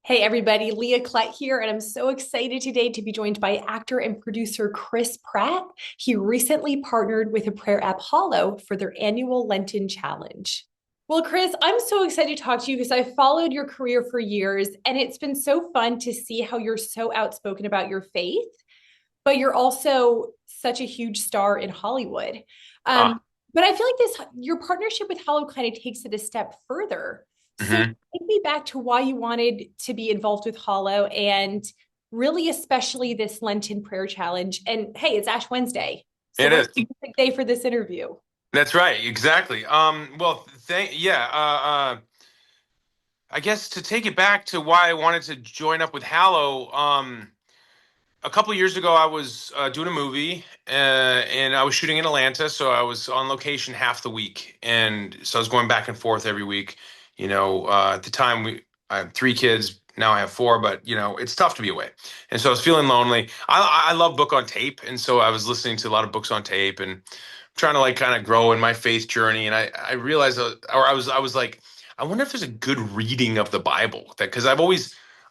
Hey everybody, Leah Klett here, and I'm so excited today to be joined by actor and producer Chris Pratt. He recently partnered with a prayer app Hallow for their annual Lenten challenge. Well, Chris, I'm so excited to talk to you because I've followed your career for years, and it's been so fun to see how you're so outspoken about your faith, but you're also such a huge star in Hollywood. Um, Ah, but I feel like this your partnership with Hallow kind of takes it a step further. So hmm take me back to why you wanted to be involved with Hallow and really especially this Lenten prayer challenge. And hey, it's Ash Wednesday. So It what is. a perfect day for this interview. That's right. Exactly. Well, yeah. I guess to take it back to why I wanted to join up with Hallow. A couple of years ago, I was doing a movie, and I was shooting in Atlanta, so I was on location half the week, and so I was going back and forth every week. At the time I had three kids. Now I have four, but it's tough to be away, and so I was feeling lonely. I love book on tape, and so I was listening to a lot of books on tape and trying to like kind of grow in my faith journey. And I realized, or I was like, I wonder if there's a good reading of the Bible that because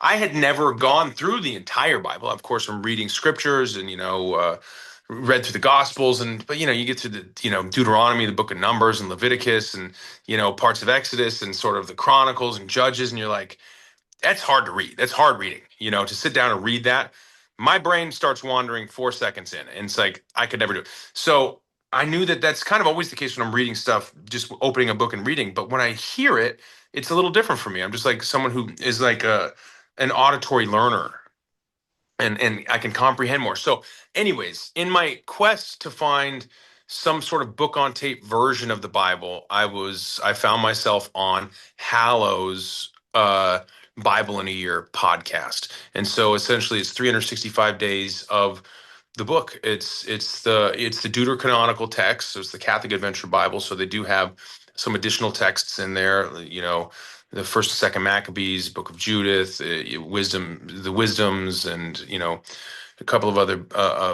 I had never gone through the entire Bible. Of course, I'm reading scriptures and read through the Gospels, but you get through the Deuteronomy, the Book of Numbers, and Leviticus, and parts of Exodus, and sort of the Chronicles and Judges, and you're like, that's hard to read. That's hard reading. To sit down and read that, my brain starts wandering 4 seconds in, and it's like I could never do it. So I knew that that's kind of always the case when I'm reading stuff, just opening a book and reading. But when I hear it, it's a little different for me. I'm just like someone who is like an auditory learner, and I can comprehend more. So, anyways, in my quest to find some sort of book on tape version of the Bible, I found myself on Hallow's Bible in a Year podcast. And so essentially it's 365 days of the book. It's the deuterocanonical text, so it's the Catholic Adventure Bible. So they do have some additional texts in there, the first and second Maccabees, Book of Judith, the Wisdoms, and a couple of other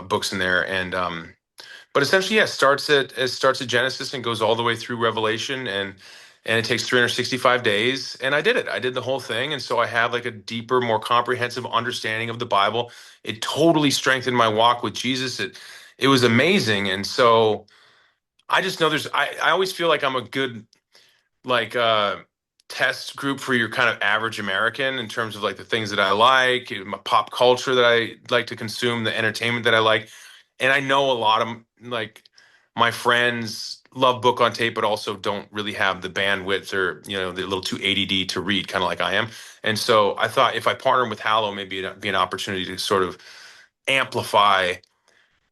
books in there. And but essentially, yeah, it starts at Genesis and goes all the way through Revelation, and it takes 365 days. And I did it. I did the whole thing, and so I have like a deeper, more comprehensive understanding of the Bible. It totally strengthened my walk with Jesus. It was amazing, and so I just know I always feel like I'm a good like test group for your kind of average American in terms of like the things that I like, my pop culture that I like to consume, the entertainment that I like. And I know a lot of like my friends love book on tape, but also don't really have the bandwidth or they're a little too ADD to read, kind of like I am. And so I thought if I partner with Hallow, maybe it'd be an opportunity to sort of amplify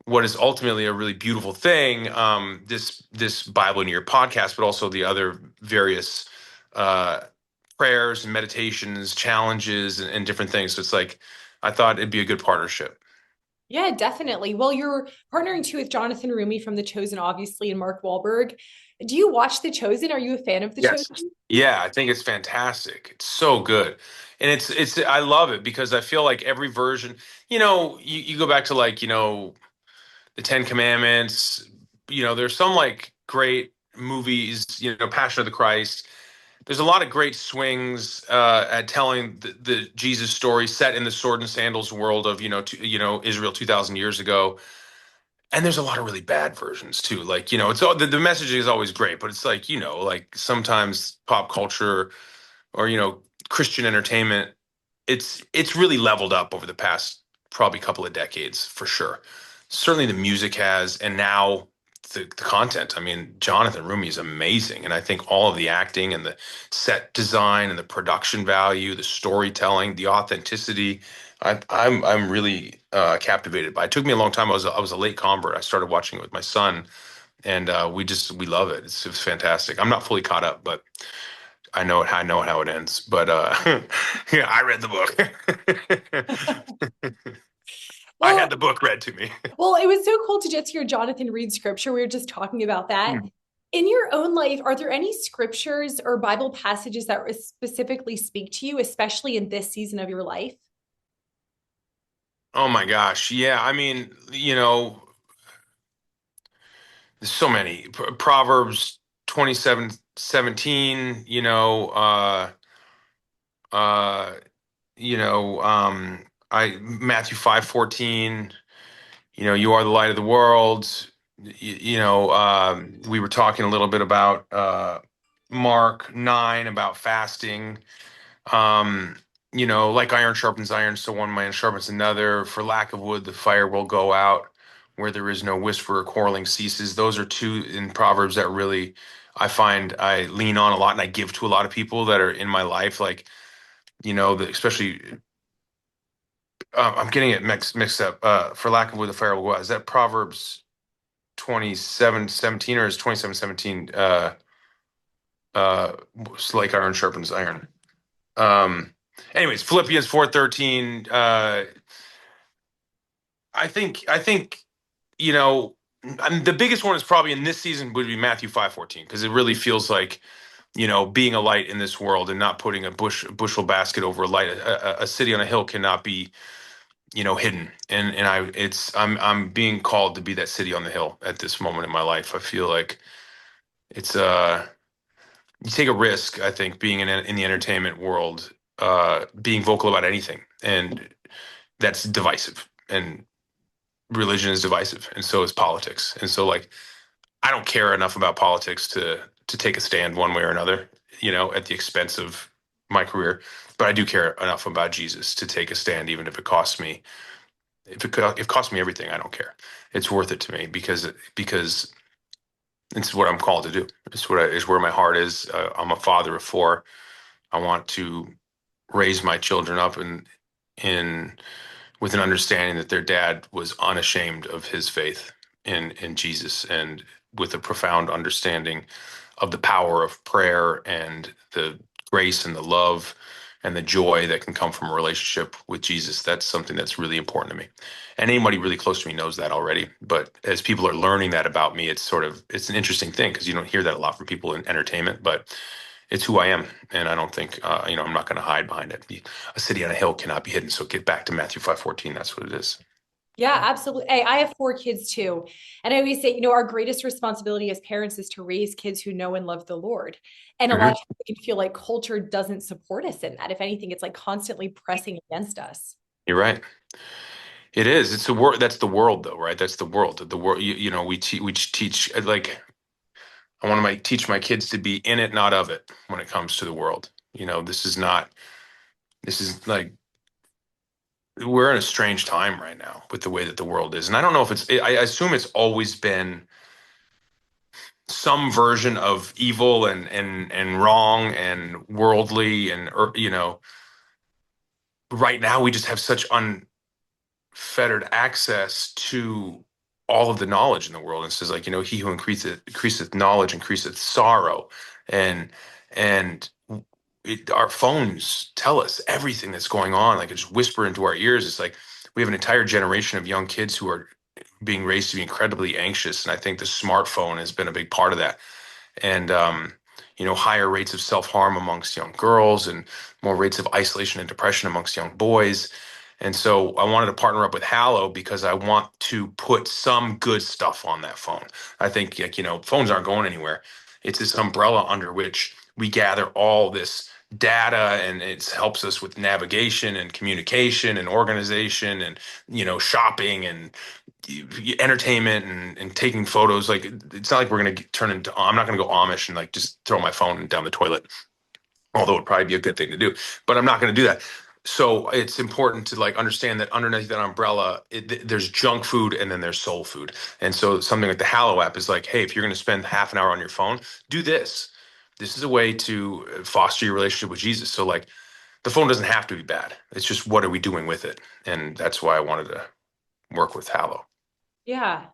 what is ultimately a really beautiful thing, this Bible in Your podcast, but also the other various uh, prayers and meditations, challenges, and different things. So it's like I thought it'd be a good partnership. Yeah, definitely. Well, you're partnering too with Jonathan Rumi from The Chosen, obviously, and Mark Wahlberg. Do you watch The Chosen? Are you a fan of The Yes. Chosen? Yeah, I think it's fantastic. It's so good. And it's I love it because I feel like every version, you go back to like, the Ten Commandments, there's some like great movies, Passion of the Christ. There's a lot of great swings at telling the Jesus story set in the sword and sandals world of Israel 2,000 years ago. And there's a lot of really bad versions too. Like it's all the messaging is always great, but it's like like sometimes pop culture or Christian entertainment, it's really leveled up over the past probably couple of decades for sure. Certainly the music has, and now the content. I mean, Jonathan Rumi is amazing, and I think all of the acting and the set design and the production value, the storytelling, the authenticity. I'm really captivated by it. It took me a long time. I was a late convert. I started watching it with my son, and we love it. It's fantastic. I'm not fully caught up, but I know how it ends, but yeah, I read the book. I Well, had the book read to me. well, it was so cool to just hear Jonathan read scripture. We were just talking about that. Hmm. In your own life, are there any scriptures or Bible passages that specifically speak to you, especially in this season of your life? Oh my gosh, yeah. I mean, there's so many. Proverbs 27:17. Uh, you know, I Matthew 5:14. You are the light of the world. We were talking a little bit about Mark 9 about fasting. Um, like iron sharpens iron, so one man sharpens another. For lack of wood, the fire will go out. Where there is no whisper or quarreling ceases. Those are two in Proverbs that really I find I lean on a lot and I give to a lot of people that are in my life. Like, especially I'm getting it mixed up. For lack of wood, the fire will go out. Is that Proverbs 27:17 or is 27:17 it's like iron sharpens iron? Um, Anyways, Philippians 4:13. I think you know the biggest one is probably in this season would be Matthew 5:14 because it really feels like being a light in this world and not putting a bushel basket over a light. A city on a hill cannot be hidden, and I'm being called to be that city on the hill at this moment in my life. I feel like it's you take a risk, I think, being in the entertainment world, being vocal about anything, and that's divisive. And religion is divisive, and so is politics. And so, like, I don't care enough about politics to take a stand one way or another, at the expense of my career. But I do care enough about Jesus to take a stand, even if it costs me. If it costs me everything, I don't care. It's worth it to me because it's what I'm called to do. It's where my heart is. I'm a father of four. I want to raise my children up in with an understanding that their dad was unashamed of his faith in Jesus and with a profound understanding of the power of prayer and the grace and the love and the joy that can come from a relationship with Jesus. That's something that's really important to me. And anybody really close to me knows that already. But as people are learning that about me, it's an interesting thing because you don't hear that a lot from people in entertainment, but it's who I am. And I don't think, I'm not going to hide behind it. A city on a hill cannot be hidden. So get back to Matthew 5:14. That's what it is. Yeah, absolutely. Hey, I have four kids too. And I always say, our greatest responsibility as parents is to raise kids who know and love the Lord. And a lot of Mhm. times we can feel like culture doesn't support us in that. If anything, it's like constantly pressing against us. You're right. It is. It's the world. That's the world, though, right? That's the world. The world. We teach like I want to teach my kids to be in it, not of it, when it comes to the world. This is not. This is like we're in a strange time right now with the way that the world is, and I don't know if it's. I assume it's always been some version of evil and wrong and worldly and right now we just have such unfettered access to all of the knowledge in the world. And it says, like, he who increaseth knowledge increaseth sorrow. And our phones tell us everything that's going on, like, just whisper into our ears. It's like we have an entire generation of young kids who are being raised to be incredibly anxious. And I think the smartphone has been a big part of that. And higher rates of self-harm amongst young girls and more rates of isolation and depression amongst young boys. And so I wanted to partner up with Hallow because I want to put some good stuff on that phone. I think, like, phones aren't going anywhere. It's this umbrella under which we gather all this data, and it helps us with navigation and communication and organization and shopping and entertainment and taking photos. Like, it's not like we're going to turn into, I'm not going to go Amish and like just throw my phone down the toilet, although it'd probably be a good thing to do, but I'm not going to do that. So it's important to like understand that underneath that umbrella, there's junk food and then there's soul food. And so something like the Hallow app is like, hey, if you're going to spend half an hour on your phone, do this. This is a way to foster your relationship with Jesus. So, like, the phone doesn't have to be bad. It's just what are we doing with it? And that's why I wanted to work with Hallow. Yeah.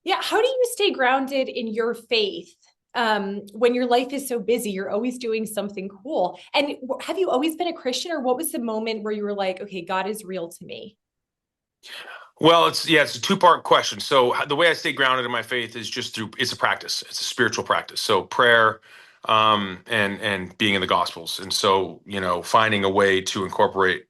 Yeah. How do you stay grounded in your faith when your life is so busy? You're always doing something cool. And have you always been a Christian, or what was the moment where you were like, okay, God is real to me? Well, it's a two-part question. So the way I stay grounded in my faith is just through it's a practice. It's a spiritual practice. So prayer, and being in the Gospels. And so, finding a way to incorporate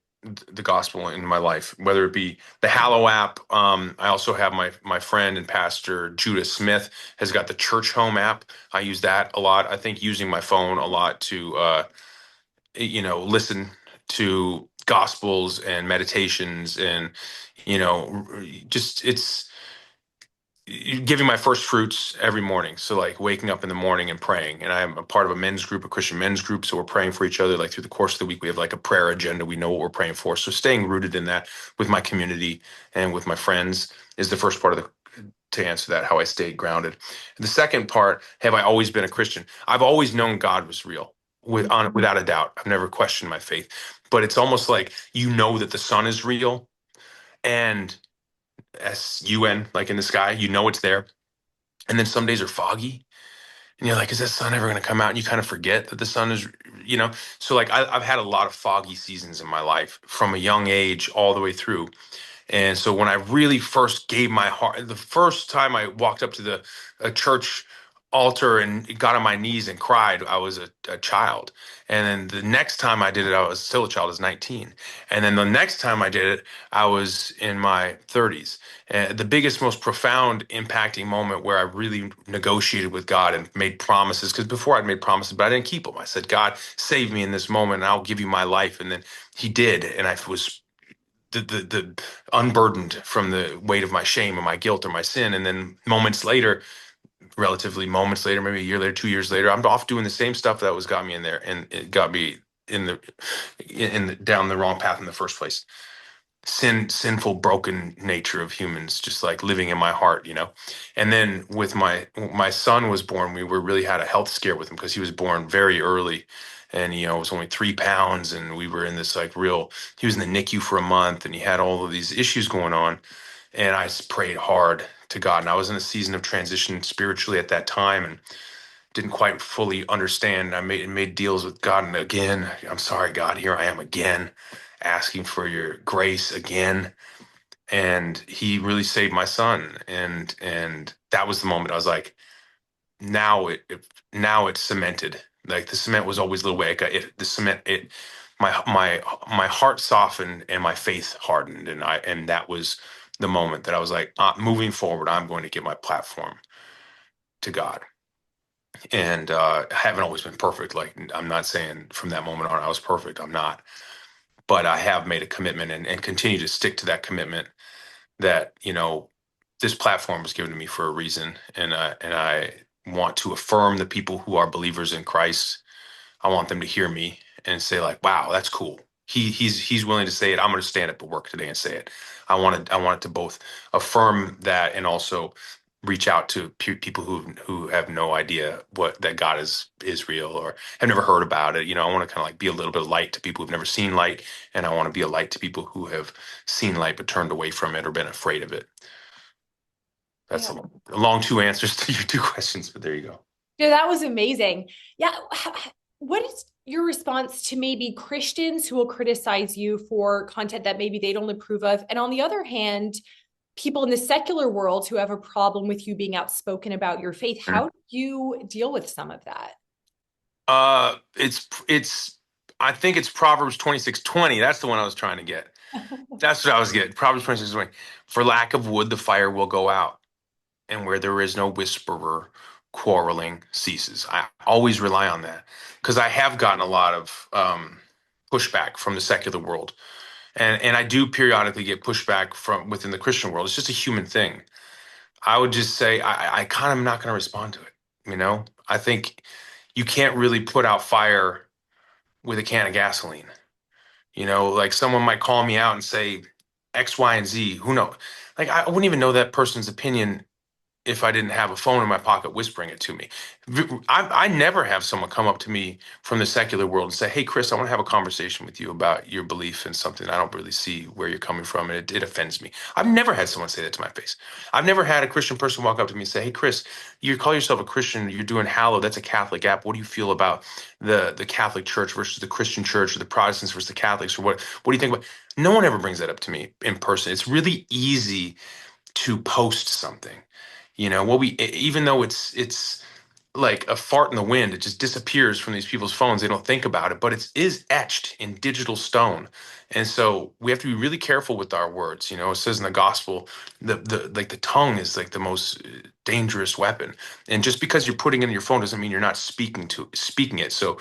the gospel in my life, whether it be the Hallow app. I also have my friend and pastor Judah Smith has got the Church Home app. I use that a lot. I think using my phone a lot to listen to gospels and meditations and just it's giving my first fruits every morning. So like waking up in the morning and praying. And I'm a part of a men's group, a Christian men's group. So we're praying for each other like through the course of the week. We have like a prayer agenda. We know what we're praying for. So staying rooted in that with my community and with my friends is the first part of the to answer that, how I stayed grounded. The second part, have I always been a Christian? I've always known God was real, without a doubt. I've never questioned my faith. But it's almost like that the sun is real, and sun, like in the sky, it's there. And then some days are foggy, and you're like, is that sun ever going to come out? And you kind of forget that the sun is, you know. So like I've had a lot of foggy seasons in my life from a young age all the way through. And so when I really first gave my heart, the first time I walked up to the a church altar and got on my knees and cried, I was a child. And then the next time I did it, I was still a child, I was 19. And then the next time I did it, I was in my 30s. And the biggest, most profound, impacting moment where I really negotiated with God and made promises, because before I'd made promises, but I didn't keep them. I said, God, save me in this moment and I'll give you my life. And then he did. And I was the unburdened from the weight of my shame or my guilt or my sin. And then relatively moments later, maybe a year later, 2 years later, I'm off doing the same stuff that was got me in there, and it got me down the wrong path in the first place. Sinful, broken nature of humans, just like living in my heart. And then with my son was born, we were really had a health scare with him because he was born very early, and it was only 3 pounds, and we were in this like real. He was in the NICU for a month, and he had all of these issues going on, and I prayed hard to God, and I was in a season of transition spiritually at that time, and didn't quite fully understand. I made deals with God, and again, I'm sorry, God, here I am again, asking for your grace again. And he really saved my son, and that was the moment I was like, now it's cemented. Like the cement was always a little way. The cement my heart softened and my faith hardened, and that was the moment that I was like, moving forward, I'm going to give my platform to God. And I haven't always been perfect. Like I'm not saying from that moment on I was perfect. I'm not, but I have made a commitment and continue to stick to that commitment that this platform was given to me for a reason, and I want to affirm the people who are believers in Christ. I want them to hear me and say like, "Wow, that's cool." He's willing to say it. I'm going to stand up at work today and say it. I want it to both affirm that and also reach out to people who have no idea what that God is real or have never heard about it. I want to kind of like be a little bit of light to people who've never seen light, and I want to be a light to people who have seen light but turned away from it or been afraid of it. That's Yeah. a long two answers to your two questions, but there you go. Yeah, that was amazing. Yeah. What is your response to maybe Christians who will criticize you for content that maybe they don't approve of? And on the other hand, people in the secular world who have a problem with you being outspoken about your faith. How do you deal with some of that? It's I think it's Proverbs 26:20. That's the one I was trying to get. That's what I was getting. Proverbs 26:20. For lack of wood, the fire will go out, and where there is no whisperer, quarreling ceases. I always rely on that because I have gotten a lot of pushback from the secular world, and I do periodically get pushback from within the Christian world. It's just a human thing. I would just say I kind of am not going to respond to it. I think you can't really put out fire with a can of gasoline. Like someone might call me out and say X, Y, and Z. Who knows? Like I wouldn't even know that person's opinion if I didn't have a phone in my pocket whispering it to me. I never have someone come up to me from the secular world and say, "Hey, Chris, I want to have a conversation with you about your belief in something. I don't really see where you're coming from, and it offends me." I've never had someone say that to my face. I've never had a Christian person walk up to me and say, "Hey, Chris, you call yourself a Christian. You're doing Hallow. That's a Catholic app. What do you feel about the Catholic Church versus the Christian Church, or the Protestants versus the Catholics, or what do you think about?" No one ever brings that up to me in person. It's really easy to post something. What we even though it's like a fart in the wind, it just disappears from these people's phones. They don't think about it, but it is etched in digital stone. And so we have to be really careful with our words. It says in the gospel, the tongue is like the most dangerous weapon. And just because you're putting it in your phone doesn't mean you're not speaking it. So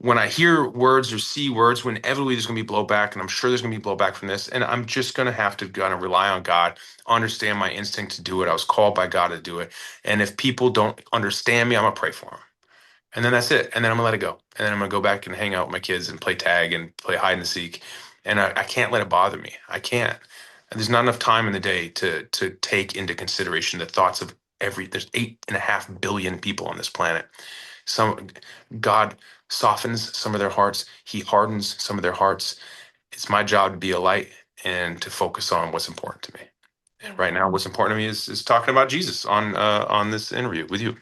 when I hear words or see words, when inevitably there's going to be blowback, and I'm sure there's going to be blowback from this, and I'm just going to have to kind of rely on God, understand my instinct to do it. I was called by God to do it. And if people don't understand me, I'm going to pray for them. And then that's it. And then I'm gonna let it go. And then I'm gonna go back and hang out with my kids and play tag and play hide and seek. And I can't let it bother me. I can't. And there's not enough time in the day to take into consideration the thoughts of there's 8.5 billion people on this planet. Some God softens some of their hearts, He hardens some of their hearts. It's my job to be a light and to focus on what's important to me. And right now, what's important to me is talking about Jesus on this interview with you.